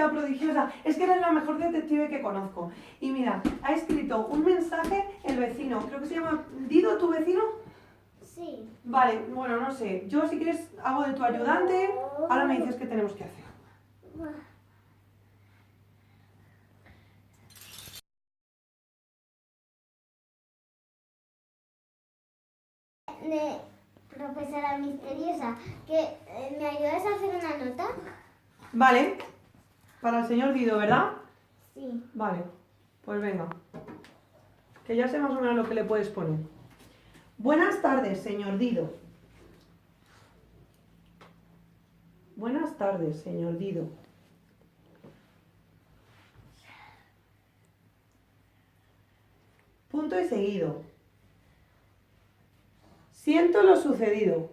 Sofía prodigiosa. Es que eres la mejor detective que conozco. Y mira, ha escrito un mensaje el vecino. Creo que se llama Dido, ¿tu vecino? Sí. Vale, bueno, no sé. Yo si quieres hago de tu ayudante. Ahora me dices qué tenemos que hacer. Profesora misteriosa, que ¿me ayudas a hacer una nota? Vale. Para el señor Dido, ¿verdad? Sí. Vale. Pues venga. Que ya sé más o menos lo que le puedes poner. Buenas tardes, señor Dido. Buenas tardes, señor Dido. Punto y seguido. Siento lo sucedido.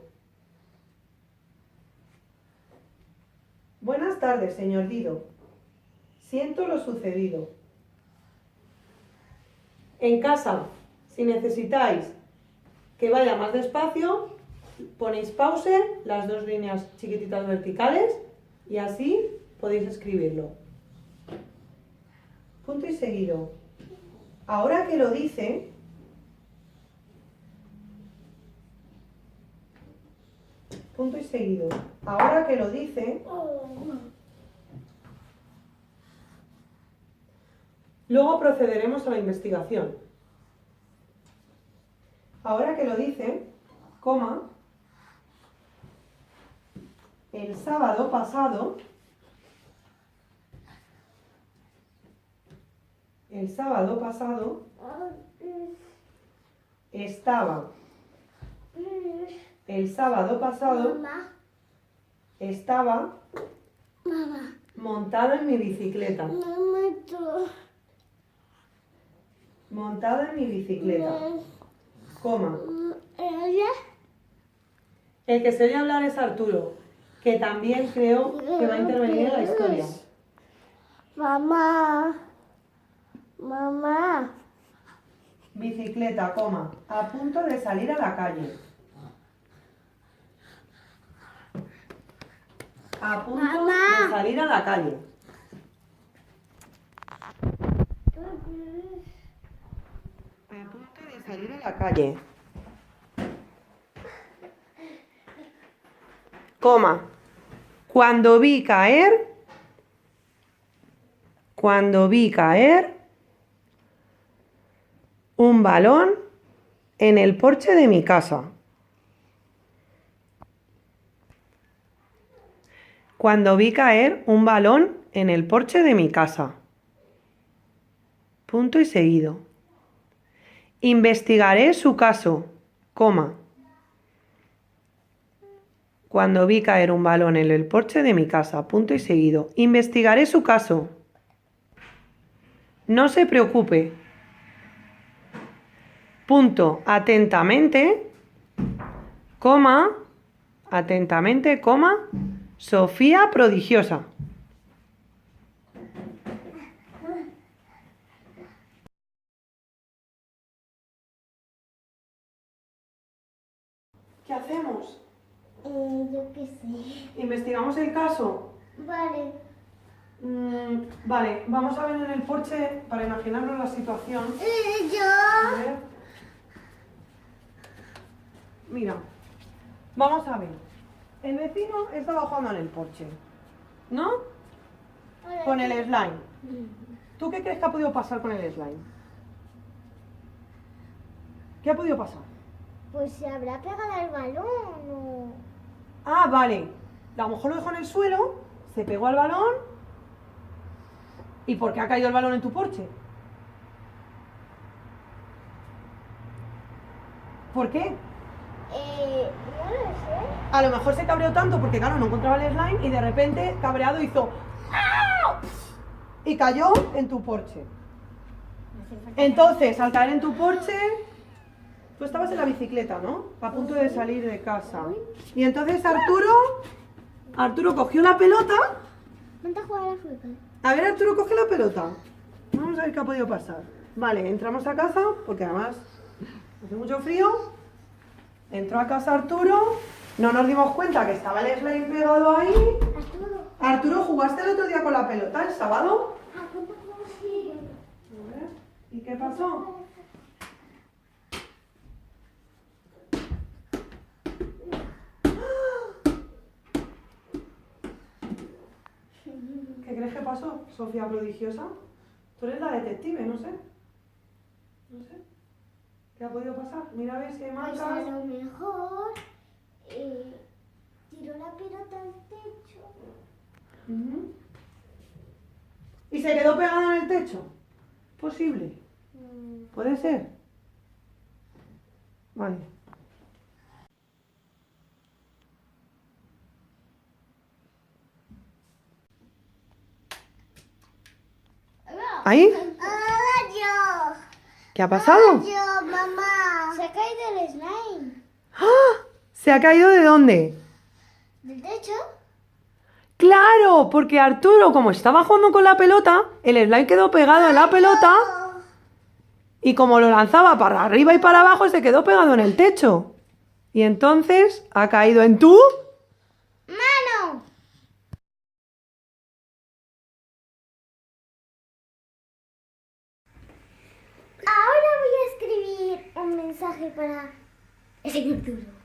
Buenas tardes, señor Dido. Siento lo sucedido. En casa, si necesitáis que vaya más despacio, ponéis pause, las dos líneas chiquititas verticales y así podéis escribirlo. Punto y seguido. Ahora que lo dice, punto y seguido. Ahora que lo dice, luego procederemos a la investigación. Ahora que lo dice, coma, el sábado pasado, estaba, el sábado pasado Mamá. estaba Mamá. montada en mi bicicleta. Mamá, tú. Montada en mi bicicleta, coma. ¿Ella? El que se oye hablar es Arturo, que también creo que va a intervenir en la historia. Mamá. Mamá. Bicicleta, coma, a punto de salir a la calle. A punto Mamá. de salir a la calle. A punto de salir a la calle. Coma. Cuando vi caer un balón en el porche de mi casa. Cuando vi caer un balón en el porche de mi casa. Punto y seguido. Investigaré su caso, coma. Cuando vi caer un balón en el porche de mi casa, punto y seguido. Investigaré su caso. No se preocupe. Punto, atentamente, coma, Sofía prodigiosa. ¿Qué hacemos? Yo qué sé. ¿Investigamos el caso? Vale. Vale, vamos a ver en el porche para imaginarnos la situación. A Yo. ver. Mira, vamos a ver. El vecino estaba jugando en el porche, ¿no? Con el slime. ¿Tú qué crees que ha podido pasar con el slime? ¿Qué ha podido pasar? Pues se habrá pegado al balón o... Ah, vale. A lo mejor lo dejó en el suelo, se pegó al balón. ¿Y por qué ha caído el balón en tu porche? ¿Por qué? No lo sé. A lo mejor se cabreó tanto porque, claro, no encontraba el slime y de repente, cabreado, hizo ¡ah! Y cayó en tu porche. Entonces, al caer en tu porche, tú estabas en la bicicleta, ¿no? A punto de salir de casa. Y entonces Arturo cogió la pelota. Vente a jugar al fútbol. A ver, Arturo, coge la pelota. Vamos a ver qué ha podido pasar. Vale, entramos a casa, porque además hace mucho frío. Entró a casa Arturo. No nos dimos cuenta que estaba el slime pegado ahí. Arturo. Arturo, ¿jugaste el otro día con la pelota el sábado? Sí. A ver, ¿y qué pasó? ¿Qué crees que pasó, Sofía prodigiosa? Tú eres la detective, no sé. No sé. ¿Qué ha podido pasar? Mira a ver si hay Pues a marcas. lo mejor tiró la pelota al techo. Ujú. ¿Y se quedó pegada en el techo? Posible. ¿Puede ser? Vale. ¿Ahí? Ahora yo. ¿Qué ha pasado? Yo, mamá. Se ha caído el slime. ¡Ah! ¿Se ha caído de dónde? ¿Del techo? ¡Claro! Porque Arturo, como estaba jugando con la pelota, el slime quedó pegado en la pelota y como lo lanzaba para arriba y para abajo, se quedó pegado en el techo. Y entonces ha caído en tu... ¡Mano! Ahora voy a escribir un mensaje para el señor Duro.